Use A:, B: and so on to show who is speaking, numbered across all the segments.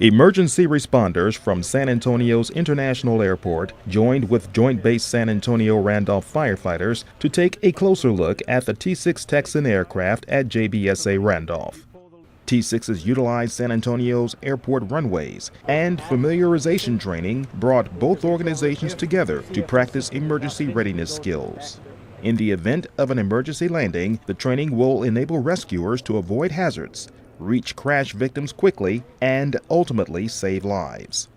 A: Emergency responders from San Antonio's International Airport joined with Joint Base San Antonio-Randolph firefighters to take a closer look at the T-6 Texan aircraft at JBSA-Randolph. T-6s utilized San Antonio's airport runways, and familiarization training brought both organizations together to practice emergency readiness skills. In the event of an emergency landing, the training will enable rescuers to avoid hazards, reach crash victims quickly, and ultimately save lives.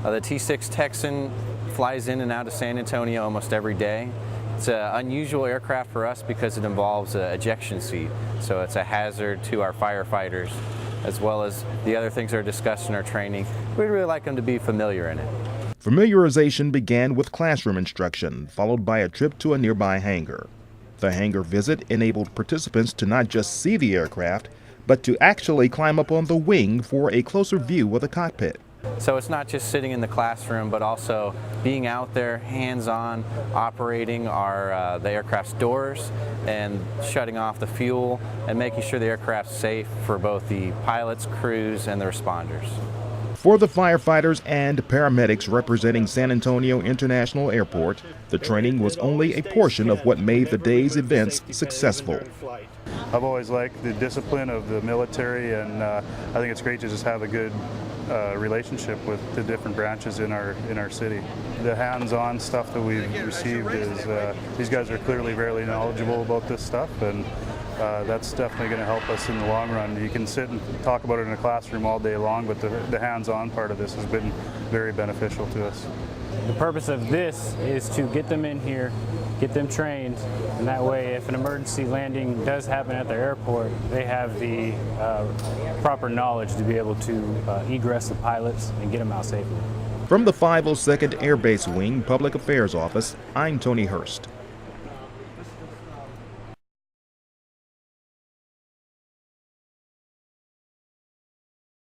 B: The T-6 Texan flies in and out of San Antonio almost every day. It's an unusual aircraft for us because it involves an ejection seat, so it's a hazard to our firefighters, as well as the other things that are discussed in our training. We'd really like them to be familiar in it.
A: Familiarization began with classroom instruction, followed by a trip to a nearby hangar. The hangar visit enabled participants to not just see the aircraft, but to actually climb up on the wing for a closer view of the cockpit.
B: So it's not just sitting in the classroom, but also being out there, hands-on, operating the aircraft's doors and shutting off the fuel and making sure the aircraft's safe for both the pilots, crews, and the responders.
A: For the firefighters and paramedics representing San Antonio International Airport, the training was only a portion of what made the day's events successful.
C: I've always liked the discipline of the military, and I think it's great to just have a good relationship with the different branches in our city. The hands-on stuff that we've received is these guys are clearly very knowledgeable about this stuff, and that's definitely going to help us in the long run. You can sit and talk about it in a classroom all day long, but the hands-on part of this has been very beneficial to us.
D: The purpose of this is to get them in here, get them trained, and that way if an emergency landing does happen at the airport, they have the proper knowledge to be able to egress the pilots and get them out safely.
A: From the 502nd Air Base Wing Public Affairs Office, I'm Tony Hurst.